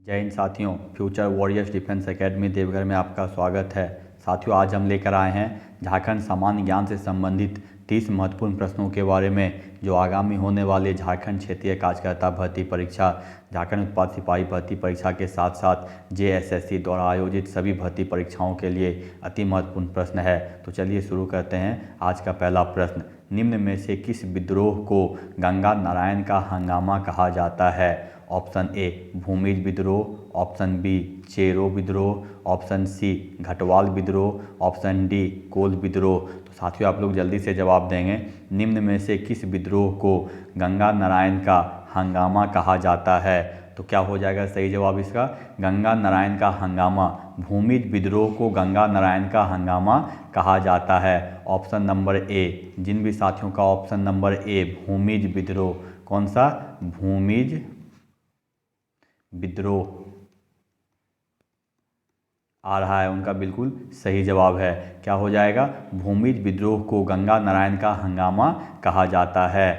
जय हिंद साथियों। Future warriors defence academy Deoghar में आपका स्वागत है। साथियों, आज हम लेकर आए हैं झारखंड सामान्य ज्ञान से संबंधित 30 महत्वपूर्ण प्रश्नों के बारे में, जो आगामी होने वाले झारखंड क्षेत्रीय कार्यकर्ता भर्ती परीक्षा, झारखंड उत्पाद सिपाही भर्ती परीक्षा के साथ साथ जेएसएससी द्वारा आयोजित सभी भर्ती परीक्षाओं के लिए अति महत्वपूर्ण प्रश्न है। तो चलिए शुरू करते हैं। आज का पहला प्रश्न, निम्न में से किस विद्रोह को गंगा नारायण का हंगामा कहा जाता है? ऑप्शन ए भूमिज विद्रोह, ऑप्शन बी चेरो विद्रोह, ऑप्शन सी घटवाल विद्रोह, ऑप्शन डी कोल विद्रोह। तो साथियों, आप लोग जल्दी से जवाब देंगे। निम्न में से किस विद्रोह को गंगा नारायण का हंगामा कहा जाता है? तो क्या हो जाएगा सही जवाब इसका? गंगा नारायण का हंगामा। भूमिज विद्रोह को गंगा नारायण का हंगामा कहा जाता है। ऑप्शन नंबर ए, जिन भी साथियों का ऑप्शन नंबर ए भूमिज विद्रोह, कौन सा? भूमिज विद्रोह आ रहा है, उनका बिल्कुल सही जवाब है। क्या हो जाएगा? भूमिज विद्रोह को गंगा नारायण का हंगामा कहा जाता है।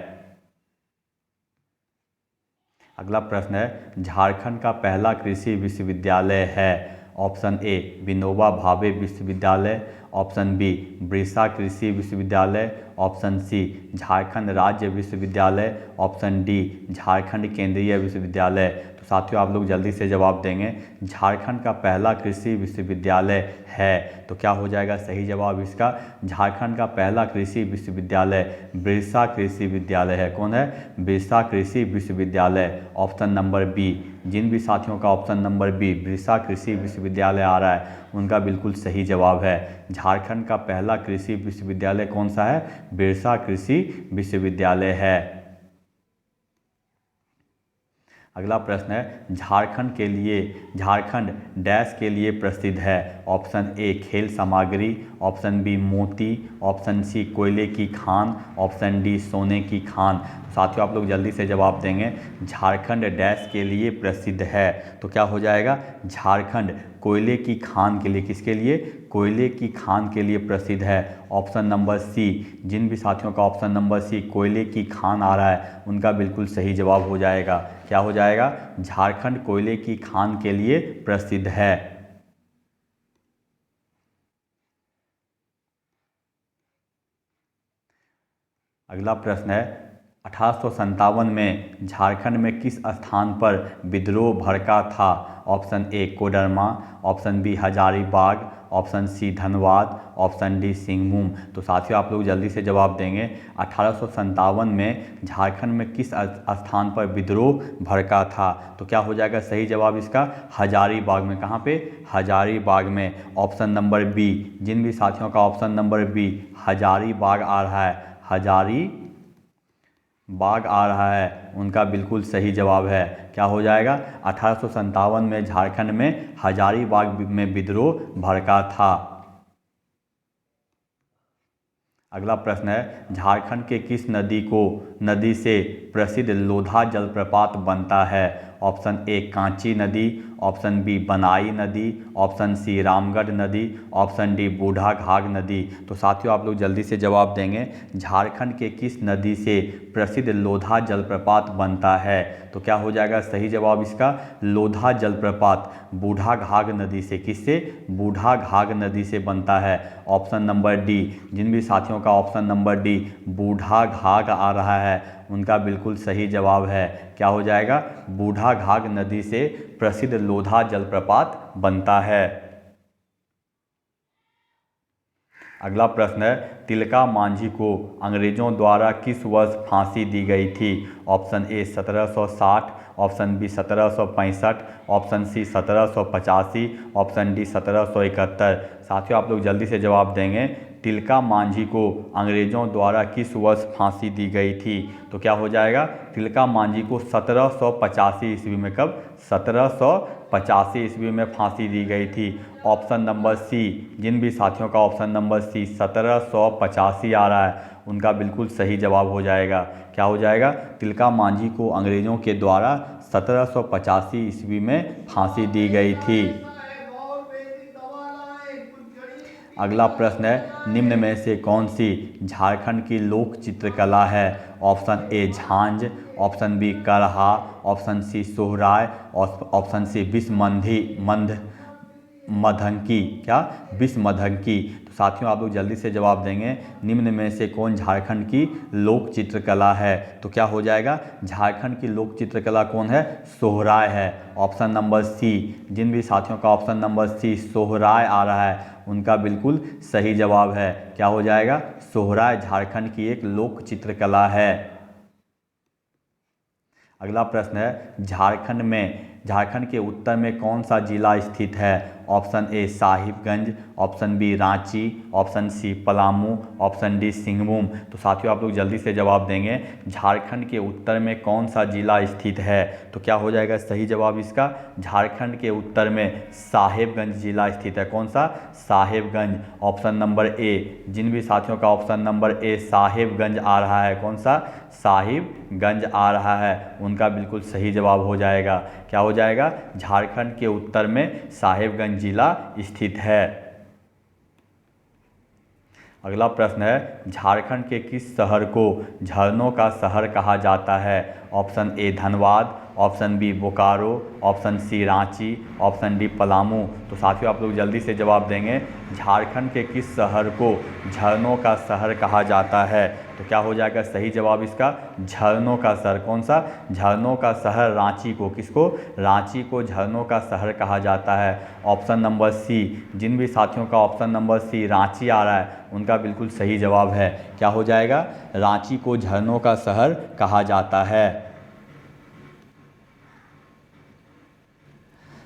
अगला प्रश्न है, झारखंड का पहला कृषि विश्वविद्यालय है? ऑप्शन ए विनोबा भावे विश्वविद्यालय, ऑप्शन बी ब्रिसा कृषि विश्वविद्यालय, ऑप्शन सी झारखंड राज्य विश्वविद्यालय, ऑप्शन डी झारखंड केंद्रीय विश्वविद्यालय। तो साथियों, आप लोग जल्दी से जवाब देंगे। झारखंड का पहला कृषि विश्वविद्यालय है, तो क्या हो जाएगा सही जवाब इसका? झारखंड का पहला कृषि विश्वविद्यालय बिरसा कृषि विद्यालय है। कौन है? बिरसा कृषि विश्वविद्यालय। ऑप्शन नंबर बी, जिन भी साथियों का ऑप्शन नंबर बी बिरसा कृषि विश्वविद्यालय आ रहा है, उनका बिल्कुल सही जवाब है। झारखंड का पहला कृषि विश्वविद्यालय कौन सा है? बिरसा कृषि विश्वविद्यालय है। अगला प्रश्न है, झारखंड डैश के लिए प्रसिद्ध है? ऑप्शन ए खेल सामग्री, ऑप्शन बी मोती, ऑप्शन सी कोयले की खान, ऑप्शन डी सोने की खान। साथियों, आप लोग जल्दी से जवाब देंगे। झारखंड डैश के लिए प्रसिद्ध है, तो क्या हो जाएगा? झारखंड कोयले की खान के लिए, किसके लिए? कोयले की खान के लिए प्रसिद्ध है। ऑप्शन नंबर सी, जिन भी साथियों का ऑप्शन नंबर सी कोयले की खान आ रहा है, उनका बिल्कुल सही जवाब हो जाएगा। क्या हो जाएगा? झारखंड कोयले की खान के लिए प्रसिद्ध है। अगला प्रश्न है, 1857 में झारखंड में किस स्थान पर विद्रोह भड़का था? Option a Koderma, option b Hazaribagh, option c Dhanbad, option d Singhbhum. तो साथियों, आप लोग जल्दी से जवाब देंगे। 1857 में झारखंड में किस स्थान पर विद्रोह भड़का था? तो क्या हो जाएगा सही जवाब इसका? हजारीबाग में। कहाँ पे? हजारीबाग में। ऑप्शन नंबर बी, जिन भी साथियों का ऑप्शन नंबर बी हजारीबाग आ रहा है, हजारी बाग आ रहा है, उनका बिल्कुल सही जवाब है। क्या हो जाएगा? 1857 में झारखंड में हजारीबाग में विद्रोह भड़का था। अगला प्रश्न है, झारखंड के किस नदी से प्रसिद्ध लोधा जलप्रपात बनता है? ऑप्शन ए कांची नदी, ऑप्शन बी बनाई नदी, ऑप्शन सी रामगढ़ नदी, ऑप्शन डी बूढ़ा घाघ नदी। तो साथियों, आप लोग जल्दी से जवाब देंगे। झारखंड के किस नदी से प्रसिद्ध लोधा जलप्रपात बनता है? तो क्या हो जाएगा सही जवाब इसका? लोधा जलप्रपात बूढ़ा घाघ नदी से। किससे? बूढ़ा घाघ नदी से बनता है। ऑप्शन नंबर डी, जिन भी साथियों का ऑप्शन नंबर डी बूढ़ा घाघ आ रहा है, उनका बिल्कुल सही जवाब है। क्या हो जाएगा? बूढ़ा घाघ नदी से प्रसिद्ध लोधा जलप्रपात बनता है। अगला प्रश्न है, तिलका मांझी को अंग्रेजों द्वारा किस वर्ष फांसी दी गई थी? Option a 1760, option b 1765, option c 1785, option d 1771। साथियों, आप लोग जल्दी से जवाब देंगे। तिलका मांझी को अंग्रेजों द्वारा किस वर्ष फांसी दी गई थी? तो क्या हो जाएगा? तिलका मांझी को 1785 ईस्वी में। कब? 1785 ईस्वी में फांसी दी गई थी। ऑप्शन नंबर सी, जिन भी साथियों का ऑप्शन नंबर सी 1785 आ रहा है, उनका बिल्कुल सही जवाब हो जाएगा। क्या हो जाएगा? तिलका मांझी को अंग्रेजों के द्वारा 1785 ईस्वी में फांसी दी गई थी। अगला प्रश्न है, निम्न में से कौन सी झारखंड की लोक चित्रकला है? ऑप्शन ए झांझ, ऑप्शन बी करहा, option c Sohrai, option c मधंकी, क्या विषमधंकी। तो साथियों आप लोग जल्दी से जवाब देंगे, निम्न में से कौन झारखंड की लोक चित्रकला है? तो क्या हो जाएगा, झारखंड की लोक चित्रकला कौन है? सोहराय है। ऑप्शन नंबर सी, जिन भी साथियों का ऑप्शन नंबर सी सोहराय आ रहा है उनका बिल्कुल सही जवाब है। क्या हो जाएगा, सोहराय झारखंड की एक लोक चित्रकला है। अगला प्रश्न है, झारखंड के उत्तर में कौन सा जिला स्थित है? Option a Sahibganj, option b Ranchi, option c Palamu, option d Singhbhum. तो साथियों आप लोग जल्दी से जवाब देंगे, झारखंड के उत्तर में कौन सा जिला स्थित है? तो क्या हो जाएगा सही जवाब इसका, झारखंड के उत्तर में साहिबगंज जिला स्थित है। कौन सा? साहिबगंज। ऑप्शन नंबर ए, जिन भी साथियों का ऑप्शन नंबर ए साहिबगंज आ रहा है, कौन सा? साहिबगंज आ रहा है, उनका बिल्कुल सही जवाब हो जाएगा। क्या हो जाएगा, झारखंड के उत्तर में साहिबगंज जिला स्थित है। अगला प्रश्न है, झारखंड के किस शहर को झरनों का शहर कहा जाता है? Option a Dhanbad, option b Bokaro, option c Ranchi, option d Palamu. तो साथियों आप लोग जल्दी से जवाब देंगे, झारखंड के किस शहर को झरनों का शहर कहा जाता है? तो क्या हो जाएगा सही जवाब इसका, झरनों का शहर। कौन सा? झरनों का शहर रांची को, किसको? रांची को झरनों का शहर कहा जाता है। ऑप्शन नंबर सी, जिन भी साथियों का ऑप्शन नंबर सी रांची आ रहा है उनका बिल्कुल सही जवाब है। क्या हो जाएगा, रांची को झरनों का शहर कहा जाता है।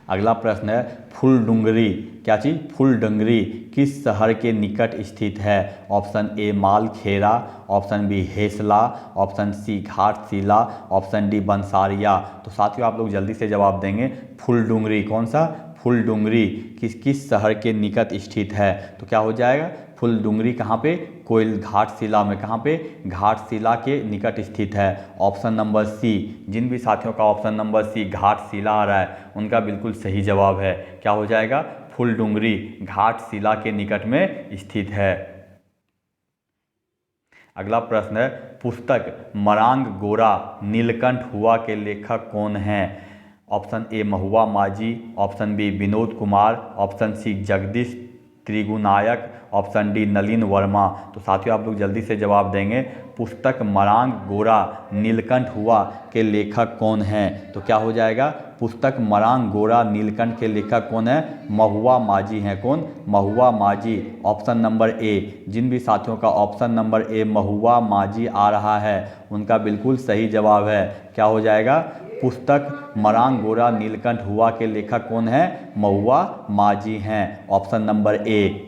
अगला प्रश्न है, फुलडुंगरी, क्या चीज़? फुलडुंगरी किस शहर के निकट स्थित है? Option a Malkhera, option b Hesla, option c Ghatshila, option d Bansaria. तो साथियों आप लोग जल्दी से जवाब देंगे, फुलडुंगरी, कौन सा? फुलडुंगरी किस शहर के निकट स्थित है? तो क्या हो जाएगा, फुलडुंगरी कहाँ पे? कोयल घाटशिला में। कहाँ पे? घाटशिला के निकट स्थित है। ऑप्शन नंबर सी, जिन भी साथियों का ऑप्शन नंबर सी घाटशिला आ रहा है उनका बिल्कुल सही जवाब है। क्या हो जाएगा, फुलडुंगरी घाटशिला के निकट में स्थित है। अगला प्रश्न है, पुस्तक मरांग गोरा नीलकंठ हुआ के लेखक कौन हैं? Option a Mahua Majhi, option b Vinod Kumar, option c Jagdish Trigunayak, option d Nalin Verma. तो साथियों आप लोग जल्दी से जवाब देंगे, पुस्तक मरांग गोरा नीलकंठ हुआ के लेखक कौन हैं? तो क्या हो जाएगा, पुस्तक मरांग गोरा नीलकंठ के लेखक कौन है? महुआ माझी हैं। कौन? महुआ माझी। ऑप्शन नंबर ए, जिन भी साथियों का ऑप्शन नंबर ए महुआ माझी आ रहा है उनका बिल्कुल सही जवाब है। क्या हो जाएगा, पुस्तक मरांग गोरा नीलकंठ हुआ के लेखक कौन है? महुआ माझी हैं। Option number A.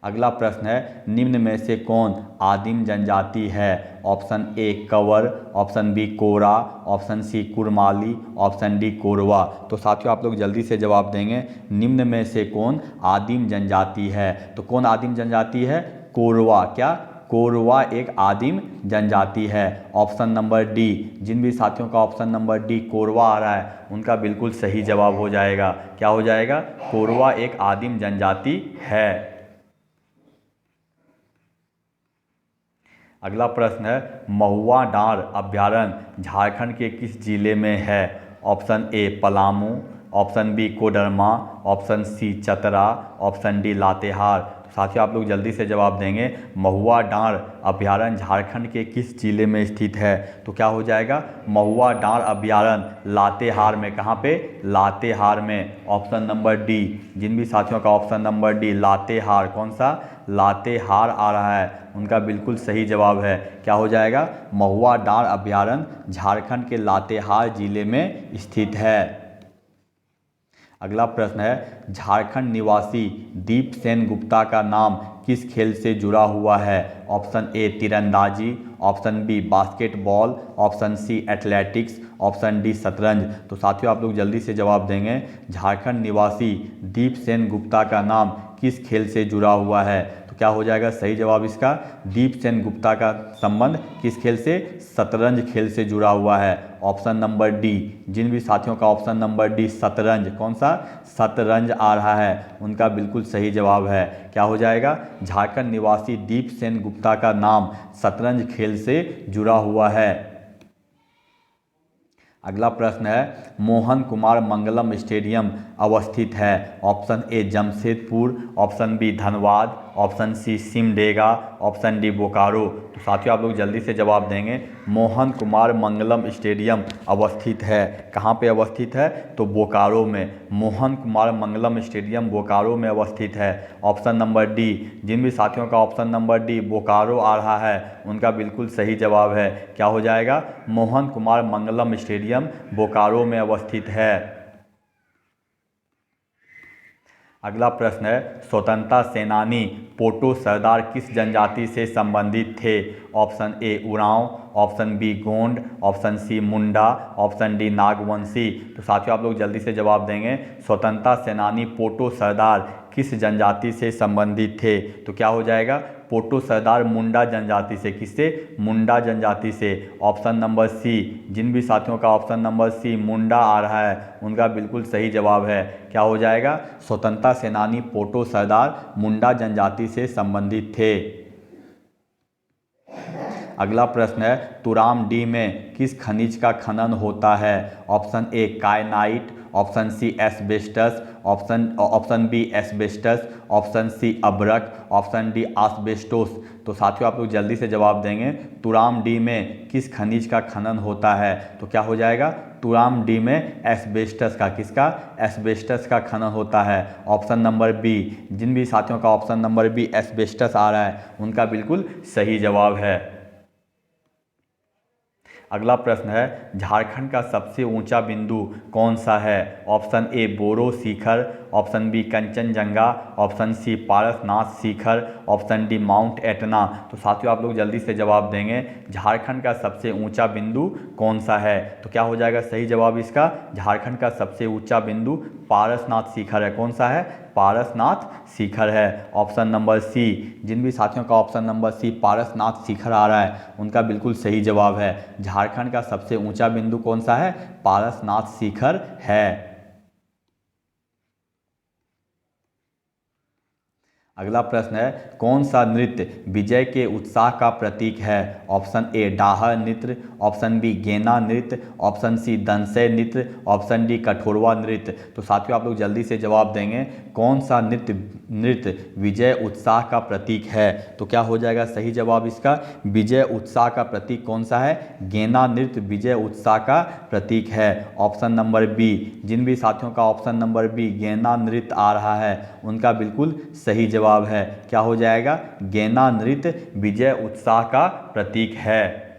अगला प्रश्न है, निम्न में से कौन आदिम जनजाति है? Option a Kanwar, option b Kora, option c Kurmali, option d Korwa. तो साथियों आप लोग जल्दी से जवाब देंगे, निम्न में से कौन आदिम जनजाति है? तो कौन आदिम जनजाति है? कोरवा। क्या? कोरवा एक आदिम जनजाति है। ऑप्शन नंबर डी, जिन भी साथियों का ऑप्शन नंबर डी कोरवा आ रहा है उनका बिल्कुल सही जवाब हो जाएगा। क्या हो जाएगा, कोरवा एक आदिम जनजाति है। अगला प्रश्न है, महुआ डांर अभ्यारण्य झारखंड के किस जिले में है? Option a Palamu, option b Koderma, option c Chatra, option d Latehar. साथियों आप लोग जल्दी से जवाब देंगे, महुआ डांर अभ्यारण्य झारखंड के किस जिले में स्थित है? तो क्या हो जाएगा, महुआ डांर अभ्यारण्य लातेहार में। कहाँ पे? लातेहार में। ऑप्शन नंबर डी, जिन भी साथियों का ऑप्शन नंबर डी लातेहार, कौन सा? लातेहार आ रहा है उनका बिल्कुल सही जवाब है। क्या हो जाएगा, महुआ डांर अभ्यारण्य झारखंड के लातेहार जिले में स्थित है। अगला प्रश्न है, झारखंड निवासी दीप सेन गुप्ता का नाम किस खेल से जुड़ा हुआ है? ऑप्शन ए तीरंदाजी, option b basketball, option c athletics, option d शतरंज। तो साथियों आप लोग जल्दी से जवाब देंगे, झारखंड निवासी दीप सेन गुप्ता का नाम किस खेल से जुड़ा हुआ है? तो तो क्या हो जाएगा सही जवाब इसका? दीप सेन गुप्ता का संबंध किस खेल से? शतरंज खेल से जुड़ा हुआ है। Option number D. जिन भी साथियों का ऑप्शन नंबर डी शतरंज, कौन सा? शतरंज आ रहा है, उनका बिल्कुल सही जवाब है। क्या हो जाएगा? झारखंड निवासी दीप सेन गुप्ता का नाम शतरंज खेल से जुड़ा हुआ है। अगला प्रश्न है, मोहन कुमार मंगलम स्टेडियम अवस्थित है? Option a Jamshedpur, option b Dhanbad, option c Simdega, option d Bokaro. तो साथियों आप लोग जल्दी से जवाब देंगे। मोहन कुमार मंगलम स्टेडियम अवस्थित है, कहाँ पे अवस्थित है? तो बोकारो में। मोहन कुमार मंगलम स्टेडियम बोकारो में अवस्थित है। Option number D. जिन भी साथियों का ऑप्शन नंबर डी बोकारो आ रहा है, उनका बिल्कुल सही जवाब है। क्या हो जाएगा? मोहन कुमार मंगलम स्टेडियम बोकारो में अवस्थित है। अगला प्रश्न है, स्वतंत्रता सेनानी पोटो सरदार किस जनजाति से संबंधित थे? ऑप्शन ए Oraon, option b Gond, option c Munda, option d Nagvanshi. तो साथियों आप लोग जल्दी से जवाब देंगे। स्वतंत्रता सेनानी पोटो सरदार किस जनजाति से संबंधित थे? तो क्या हो जाएगा? पोटो सरदार मुंडा जनजाति से। किससे? मुंडा जनजाति से। Option number C. जिन भी साथियों का ऑप्शन नंबर सी मुंडा आ रहा है, उनका बिल्कुल सही जवाब है। क्या हो जाएगा? स्वतंत्रता सेनानी पोटो सरदार मुंडा जनजाति से संबंधित थे। अगला प्रश्न है, तुराम डी में किस खनिज का खनन होता है? Option a kyanite, option c asbestos, option b asbestos, option c अब्रक, ऑप्शन डी आस्बेस्टोस। तो साथियों आप लोग जल्दी से जवाब देंगे। तुराम डी में किस खनिज का खनन होता है? तो क्या हो जाएगा? तुराम डी में एस्बेस्टस का, किसका? एस्बेस्टस का खनन होता है। Option number b. जिन भी साथियों का ऑप्शन नंबर बी एस्बेस्टस आ रहा है, उनका बिल्कुल सही जवाब है। अगला प्रश्न है, झारखंड का सबसे ऊंचा बिंदु कौन सा है? ऑप्शन ए बोरो शिखर, option b Kanchenjunga, option c Parasnath शिखर, ऑप्शन डी माउंट एटना। तो साथियों आप लोग जल्दी से जवाब देंगे। झारखंड का सबसे ऊंचा बिंदु कौन सा है? तो क्या हो जाएगा सही जवाब इसका? झारखंड का सबसे ऊंचा बिंदु पारसनाथ शिखर है। कौन सा है? पारसनाथ शिखर है। Option number C. जिन भी साथियों का ऑप्शन नंबर सी पारसनाथ शिखर आ रहा है, उनका बिल्कुल सही जवाब है। झारखंड का सबसे ऊंचा बिंदु कौन सा है? पारसनाथ शिखर है। अगला प्रश्न है, कौन सा नृत्य विजय के उत्साह का प्रतीक है? ऑप्शन ए डाहर नृत्य, ऑप्शन बी गेना नृत्य, ऑप्शन सी दंसय नृत्य, ऑप्शन डी कठोरवा नृत्य। तो साथियों आप लोग जल्दी से जवाब देंगे। कौन सा नृत्य विजय उत्साह का प्रतीक है? तो क्या हो जाएगा सही जवाब इसका? विजय उत्साह का प्रतीक कौन सा है? गेना नृत्य विजय उत्साह का प्रतीक है। Option number b. जिन भी साथियों का ऑप्शन नंबर बी गेना नृत्य आ रहा है, उनका बिल्कुल सही जवाब है। क्या हो जाएगा? गेना नृत्य विजय उत्साह का प्रतीक है।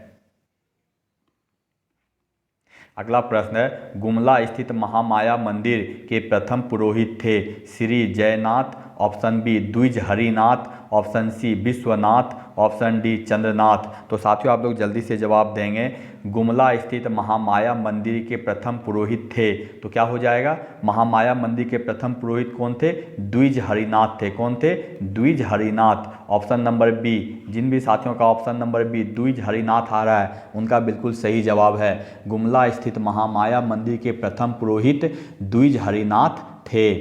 अगला प्रश्न है, गुमला स्थित महामाया मंदिर के प्रथम पुरोहित थे? श्री जयनाथ, option b Dwij Harinath, option c Vishwanath, option d Chandranath. तो साथियों आप लोग जल्दी से जवाब देंगे। गुमला स्थित महामाया मंदिर के प्रथम पुरोहित थे, तो क्या हो जाएगा? महामाया मंदिर के प्रथम पुरोहित कौन थे? द्विज हरिनाथ थे। कौन थे? Dwij Harinath. Option number b. जिन भी साथियों का option number B Dwij Harinath आ रहा है, उनका बिल्कुल सही जवाब है। गुमला स्थित महामाया मंदिर के प्रथम पुरोहित द्विज हरिनाथ थे।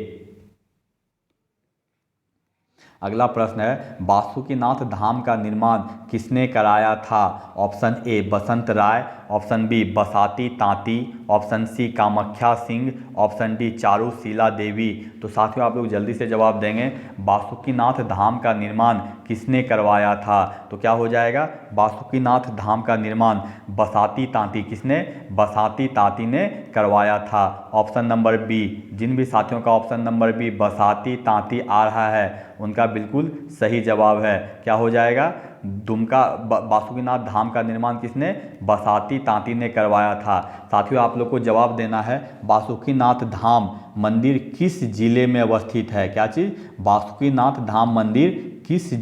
अगला प्रश्न है, बासुकीनाथ धाम का निर्माण किसने कराया था? Option a Basant Rai, option b Basati Tanti, option c Kamakhya Singh, option d Charushila Devi. तो साथियों आप लोग जल्दी से जवाब देंगे। बासुकीनाथ धाम का निर्माण किसने करवाया था? तो क्या हो जाएगा? बासुकीनाथ धाम का निर्माण बसाती तांती, किसने? बसाती तांती ने करवाया था। Option number b. जिन भी साथियों का option number B Basati Tanti आ रहा है, उनका बिल्कुल सही जवाब है। क्या हो जाएगा? बासुकीनाथ धाम का निर्माण किसने? बसाती तांती ने करवाया था। साथियों आप लोग को जवाब देना है, बासुकीनाथ धाम मंदिर किस जिले में अवस्थित है? क्या चीज़? बासुकीनाथ धाम मंदिर किस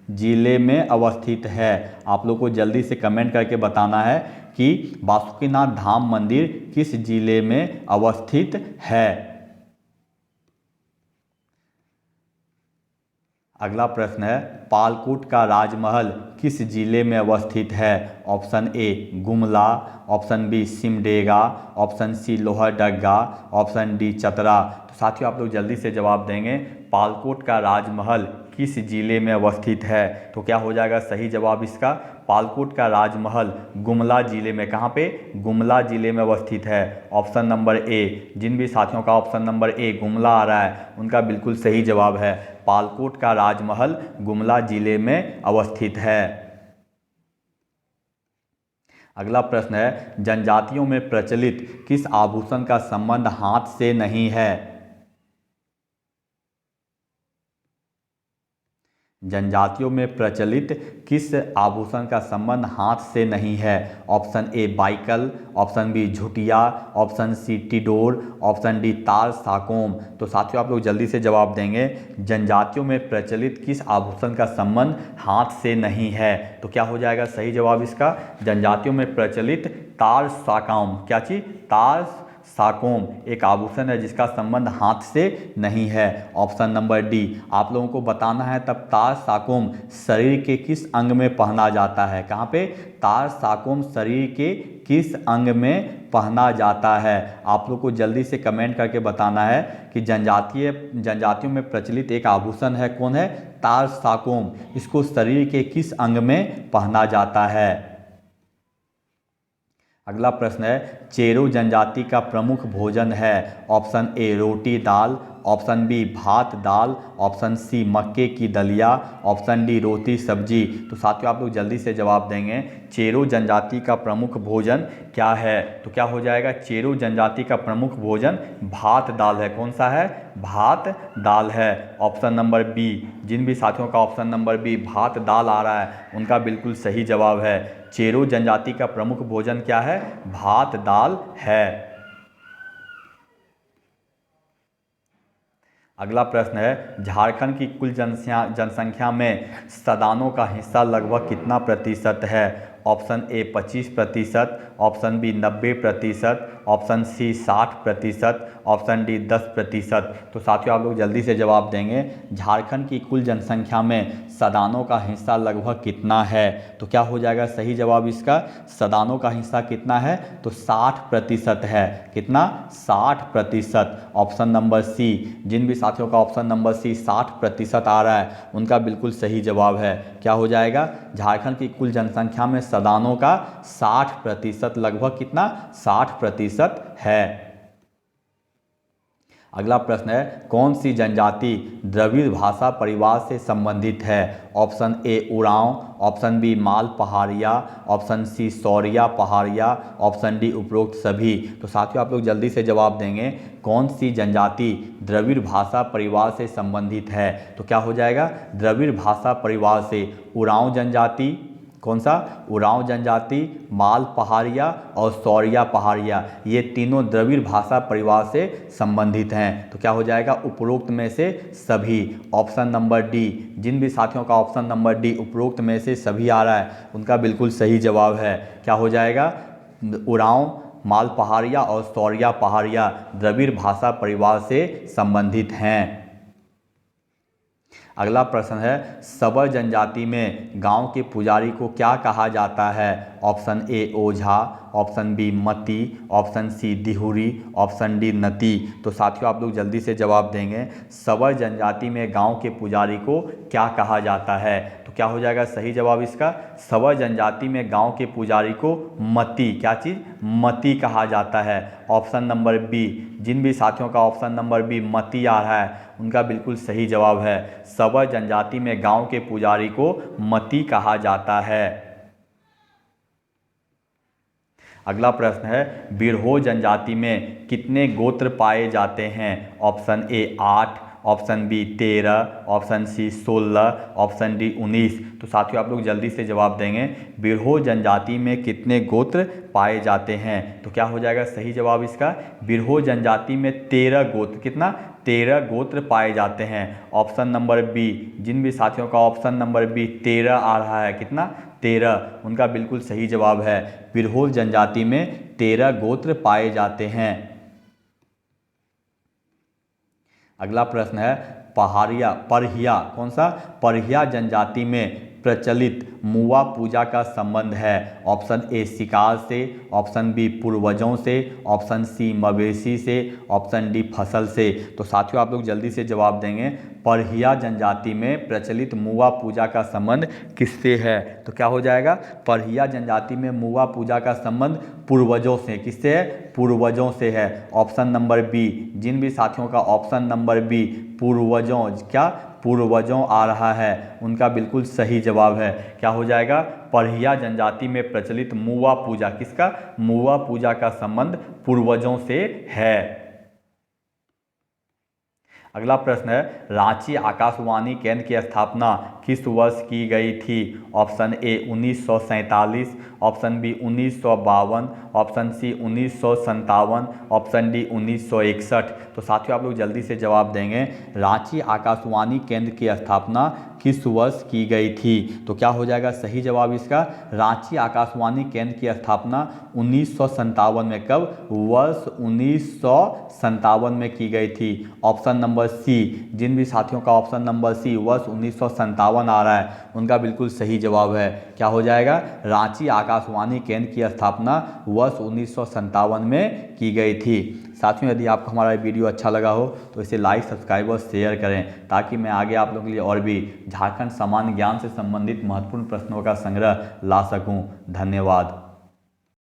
जिले में अवस्थित है? आप लोग को जल्दी से कमेंट करके बताना है कि बासुकीनाथ धाम मंदिर किस जिले में अवस्थित है। अगला प्रश्न है, पालकोट का राजमहल किस जिले में अवस्थित है? Option A Gumla, option B Simdega, option C Lohardaga, option D Chatra. तो साथियों आप लोग जल्दी से जवाब देंगे। पालकोट का राजमहल किस जिले में अवस्थित है? तो क्या हो जाएगा सही जवाब इसका? पालकोट का राजमहल गुमला जिले में, कहाँ पे? गुमला जिले में अवस्थित है। ऑप्शन नंबर ए, जिन भी साथियों का ऑप्शन नंबर ए गुमला आ रहा है उनका बिल्कुल सही जवाब है। पालकोट का राजमहल गुमला जिले में अवस्थित है। अगला प्रश्न है, जनजातियों में प्रचलित किस आभूषण का संबंध हाथ से नहीं है? जनजातियों में प्रचलित किस आभूषण का संबंध हाथ से नहीं है? ऑप्शन ए बाइकल, ऑप्शन बी झुटिया, ऑप्शन सी टिडोर, ऑप्शन डी तार साकोम। तो साथियों आप लोग जल्दी से जवाब देंगे। जनजातियों में प्रचलित किस आभूषण का संबंध हाथ से नहीं है? तो क्या हो जाएगा सही जवाब इसका? जनजातियों में प्रचलित तार साकोम, क्या चीज? तार साकोम एक आभूषण है जिसका संबंध हाथ से नहीं है। Option number D. आप लोगों को बताना है तब तार साकोम शरीर के किस अंग में पहना जाता है? कहाँ पे? तार साकोम शरीर के किस अंग में पहना जाता है? आप लोग को जल्दी से कमेंट करके बताना है कि जनजातियों में प्रचलित एक आभूषण है, कौन है? तार साकोम। इसको शरीर के किस अंग में पहना जाता है? अगला प्रश्न है, चेरो जनजाति का प्रमुख भोजन है? ऑप्शन ए रोटी दाल, ऑप्शन बी भात दाल, ऑप्शन सी मक्के की दलिया, ऑप्शन डी रोटी सब्जी। तो साथियों आप लोग जल्दी से जवाब देंगे। चेरो जनजाति का प्रमुख भोजन क्या है? तो क्या हो जाएगा? चेरो जनजाति का प्रमुख भोजन भात दाल है। कौन सा है? भात दाल है। ऑप्शन नंबर बी, जिन भी साथियों का ऑप्शन नंबर बी भात दाल आ रहा है उनका बिल्कुल सही जवाब है। चेरो जनजाति का प्रमुख भोजन क्या है? भात दाल है। अगला प्रश्न है, झारखंड की कुल जनसंख्या में सदानों का हिस्सा लगभग कितना प्रतिशत है? Option A 25%, option B 90%, option C 60%, option D 10%। तो साथियों आप लोग जल्दी से जवाब देंगे। झारखंड की कुल जनसंख्या में सदानों का हिस्सा लगभग कितना है? तो क्या हो जाएगा सही जवाब इसका? सदानों का हिस्सा कितना है? तो 60% है। कितना? 60%। ऑप्शन नंबर सी, जिन भी साथियों का ऑप्शन नंबर सी 60% आ रहा है उनका बिल्कुल सही जवाब है। क्या हो जाएगा? झारखंड की कुल जनसंख्या में सदानों का 60%, लगभग कितना? 60% है। अगला प्रश्न है, कौन सी जनजाति द्रविड़ भाषा परिवार से संबंधित है? ऑप्शन ए Oraon, option B Mal Paharia, option C Sauria Paharia, option D उपरोक्त सभी। तो साथियों आप लोग जल्दी से जवाब देंगे। कौन सी जनजाति द्रविड़ भाषा परिवार से संबंधित है? तो क्या हो जाएगा? द्रविड़ भाषा परिवार से उरांव जनजाति, कौन सा? उरांव जनजाति, माल पहाड़िया और सौरिया पहाड़िया, ये तीनों द्रविड़ भाषा परिवार से संबंधित हैं। तो क्या हो जाएगा? उपरोक्त में से सभी। ऑप्शन नंबर डी, जिन भी साथियों का ऑप्शन नंबर डी उपरोक्त में से सभी आ रहा है उनका बिल्कुल सही जवाब है। क्या हो जाएगा? उरांव, माल पहाड़िया और सौरिया पहाड़िया द्रविड़ भाषा परिवार से संबंधित हैं। अगला प्रश्न है, सबर जनजाति में गांव के पुजारी को क्या कहा जाता है? ऑप्शन ए ओझा, ऑप्शन बी मती, ऑप्शन सी दिहुरी, ऑप्शन डी नती। तो साथियों आप लोग जल्दी से जवाब देंगे। सबर जनजाति में गांव के पुजारी को क्या कहा जाता है? तो क्या हो जाएगा सही जवाब इसका? सबर जनजाति में गांव के पुजारी को मती, क्या चीज़? मती कहा जाता है। ऑप्शन नंबर बी, जिन भी साथियों का ऑप्शन नंबर बी मती आ रहा है उनका बिल्कुल सही जवाब है। सबर जनजाति में गांव के पुजारी को मती कहा जाता है। अगला प्रश्न है, बिरहोर जनजाति में कितने गोत्र पाए जाते हैं? Option A 8, option B 13, option C 16, option D 19। तो साथियों आप लोग जल्दी से जवाब देंगे। बिरहोर जनजाति में कितने गोत्र पाए जाते हैं? तो क्या हो जाएगा सही जवाब इसका? बिरहोर जनजाति में 13 गोत्र, कितना? 13 गोत्र पाए जाते हैं। ऑप्शन नंबर बी, जिन भी साथियों का ऑप्शन नंबर बी 13 आ रहा है, कितना? 13, उनका बिल्कुल सही जवाब है। बिरहोर जनजाति में 13 गोत्र पाए जाते हैं। अगला प्रश्न है परहिया कौन सा परहिया जनजाति में प्रचलित मुआ पूजा का संबंध है। ऑप्शन ए शिकार से, ऑप्शन बी पूर्वजों से, ऑप्शन सी मवेशी से, ऑप्शन डी फसल से। तो साथियों आप लोग जल्दी से जवाब देंगे। परहिया जनजाति में प्रचलित मुआ पूजा का संबंध किससे है? तो क्या हो जाएगा? परहिया जनजाति में मुआ पूजा का संबंध पूर्वजों से। किससे है? पूर्वजों से है। ऑप्शन नंबर बी, जिन भी साथियों का ऑप्शन नंबर बी पूर्वजों, क्या पूर्वजों आ रहा है, उनका बिल्कुल सही जवाब है। क्या हो जाएगा? परहिया जनजाति में प्रचलित मुआ पूजा, किसका? मुआ पूजा का संबंध पूर्वजों से है। अगला प्रश्न है रांची आकाशवाणी केंद्र की स्थापना किस वर्ष की गई थी? Option A 1947, option B 1952, option C 1957, option D 1961। तो साथियों आप लोग जल्दी से जवाब देंगे। रांची आकाशवाणी केंद्र की स्थापना किस वर्ष की गई थी? तो क्या हो जाएगा सही जवाब इसका? रांची आकाशवाणी केंद्र की स्थापना 1957 में। कब? वर्ष 1957 में की गई थी। ऑप्शन नंबर सी, जिन भी साथियों का ऑप्शन नंबर सी वर्ष 1957 आ रहा है, उनका बिल्कुल सही जवाब है। क्या हो जाएगा? रांची आकाशवाणी केंद्र की स्थापना वर्ष 1957 में की गई थी। साथियों यदि आपको हमारा वीडियो अच्छा लगा हो तो इसे लाइक, सब्सक्राइब और शेयर करें, ताकि मैं आगे आप लोगों के लिए और भी झारखंड सामान्य ज्ञान से संबंधित महत्वपूर्ण प्रश्नों का संग्रह ला सकूं। धन्यवाद।